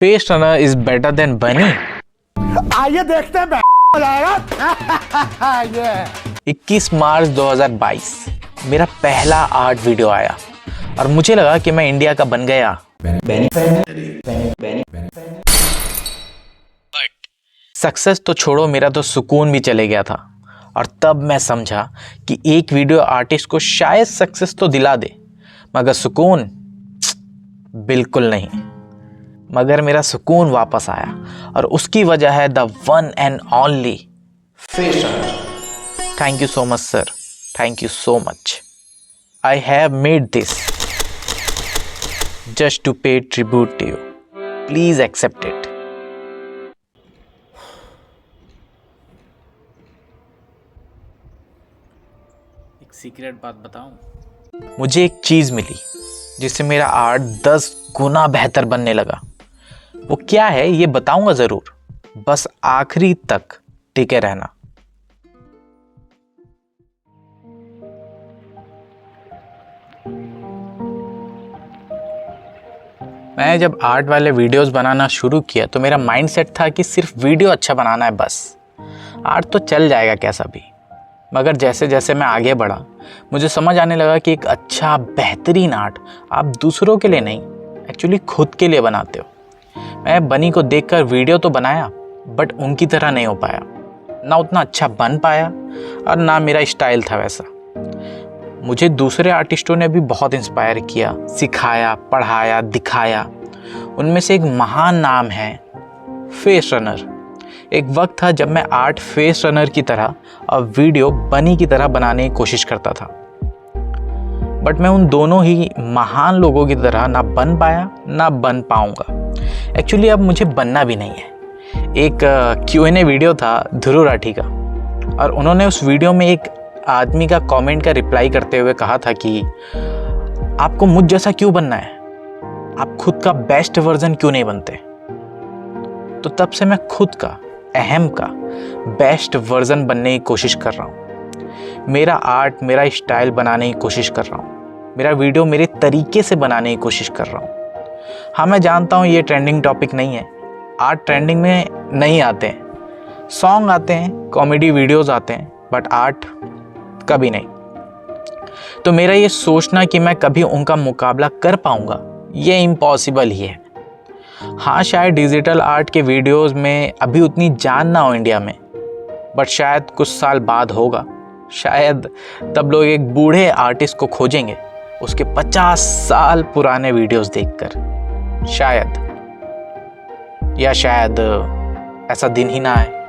Pace runner is better than bunny. आइए देखते हैं ये 21 मार्च 2022 मेरा पहला आर्ट वीडियो आया और मुझे लगा कि मैं इंडिया का बन गया। बट सक्सेस तो छोड़ो, मेरा तो सुकून भी चले गया था। और तब मैं समझा कि एक वीडियो आर्टिस्ट को शायद सक्सेस तो दिला दे, मगर सुकून बिल्कुल नहीं। मगर मेरा सुकून वापस आया और उसकी वजह है the one and only face runner. Thank you so much sir, thank you so much. I have made this just to pay tribute to you. Please accept it. एक सीक्रेट बात बताऊं, मुझे एक चीज मिली जिससे मेरा आर्ट 10 गुना बेहतर बनने लगा। वो क्या है ये बताऊंगा जरूर, बस आखिरी तक टिके रहना। मैं जब आर्ट वाले वीडियोस बनाना शुरू किया तो मेरा माइंडसेट था कि सिर्फ वीडियो अच्छा बनाना है, बस आर्ट तो चल जाएगा कैसा भी। मगर जैसे जैसे मैं आगे बढ़ा मुझे समझ आने लगा कि एक अच्छा बेहतरीन आर्ट आप दूसरों के लिए नहीं, एक्चुअली खुद के लिए बनाते हो। मैं बनी को देखकर वीडियो तो बनाया, बट उनकी तरह नहीं हो पाया, ना उतना अच्छा बन पाया और ना मेरा स्टाइल था वैसा। मुझे दूसरे आर्टिस्टों ने भी बहुत इंस्पायर किया, सिखाया, पढ़ाया, दिखाया। उनमें से एक महान नाम है फेस रनर। एक वक्त था जब मैं आर्ट फेस रनर की तरह और वीडियो बनी की तरह बनाने की कोशिश करता था, बट मैं उन दोनों ही महान लोगों की तरह ना बन पाया ना बन पाऊंगा। एक्चुअली अब मुझे बनना भी नहीं है। एक Q&A वीडियो था ध्रुव राठी का, और उन्होंने उस वीडियो में एक आदमी का कमेंट का रिप्लाई करते हुए कहा था कि आपको मुझ जैसा क्यों बनना है, आप खुद का बेस्ट वर्जन क्यों नहीं बनते। तो तब से मैं खुद का, अहम का बेस्ट वर्जन बनने की कोशिश कर रहा हूँ। मेरा आर्ट, मेरा स्टाइल बनाने की कोशिश कर रहा हूँ। मेरा वीडियो मेरे तरीके से बनाने की कोशिश कर रहा हूँ। हाँ, मैं जानता हूँ ये ट्रेंडिंग टॉपिक नहीं है, आर्ट ट्रेंडिंग में नहीं आते हैं, सॉन्ग आते हैं, कॉमेडी वीडियोस आते हैं, बट आर्ट कभी नहीं। तो मेरा ये सोचना कि मैं कभी उनका मुकाबला कर पाऊंगा, ये इम्पॉसिबल ही है। हाँ, शायद डिजिटल आर्ट के वीडियोस में अभी उतनी जान ना हो इंडिया में, बट शायद कुछ साल बाद होगा। शायद तब लोग एक बूढ़े आर्टिस्ट को खोजेंगे उसके 50 साल पुराने वीडियोस देखकर। शायद, या शायद ऐसा दिन ही ना आए।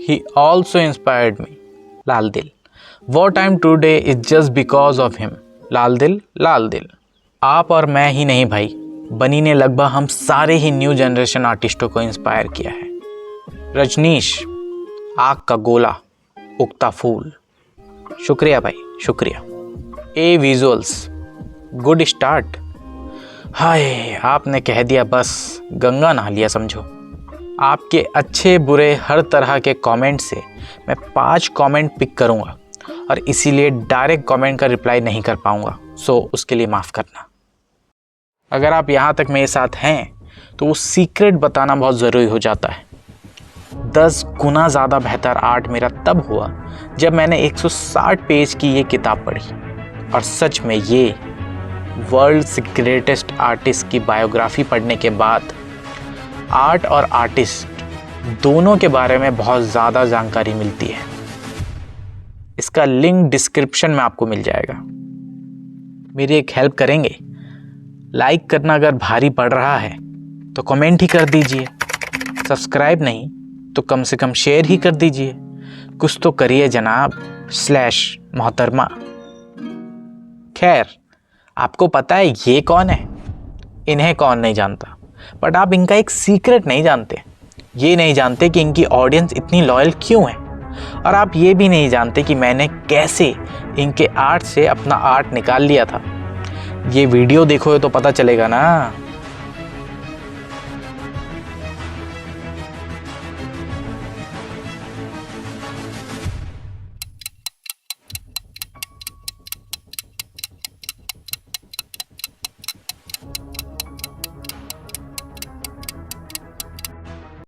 He also inspired me. लाल दिल. What I am today is just because of him. लाल दिल, लाल दिल. आप और मैं ही नहीं भाई, बनी ने लगभग हम सारे ही न्यू जनरेशन आर्टिस्टों को इंस्पायर किया है. रजनीश, आग का गोला, उगता फूल. शुक्रिया भाई, शुक्रिया. ए विजुअल्स, गुड स्टार्ट. हाय, आपने कह दिया बस, गंगा नहा लिया समझो. आपके अच्छे बुरे हर तरह के कमेंट से मैं 5 कमेंट पिक करूंगा और इसीलिए डायरेक्ट कमेंट का रिप्लाई नहीं कर पाऊंगा, सो उसके लिए माफ़ करना. अगर आप यहाँ तक मेरे साथ हैं तो वो सीक्रेट बताना बहुत ज़रूरी हो जाता है. 10 गुना ज़्यादा बेहतर आर्ट मेरा तब हुआ जब मैंने 160 पेज की ये किताब पढ़ी और सच में ये वर्ल्ड्स ग्रेटेस्ट आर्टिस्ट की बायोग्राफी पढ़ने के बाद आर्ट और आर्टिस्ट दोनों के बारे में बहुत ज़्यादा जानकारी मिलती है. इसका लिंक डिस्क्रिप्शन में आपको मिल जाएगा. मेरी एक हेल्प करेंगे? लाइक करना अगर भारी पड़ रहा है तो कमेंट ही कर दीजिए. सब्सक्राइब नहीं तो कम से कम शेयर ही कर दीजिए. कुछ तो करिए जनाब /मोहतरमा. खैर, आपको पता है ये कौन है? इन्हें कौन नहीं जानता, बट आप इनका एक सीक्रेट नहीं जानते. ये नहीं जानते कि इनकी ऑडियंस इतनी लॉयल क्यों है, और आप ये भी नहीं जानते कि मैंने कैसे इनके आर्ट से अपना आर्ट निकाल लिया था. ये वीडियो देखोगे तो पता चलेगा ना.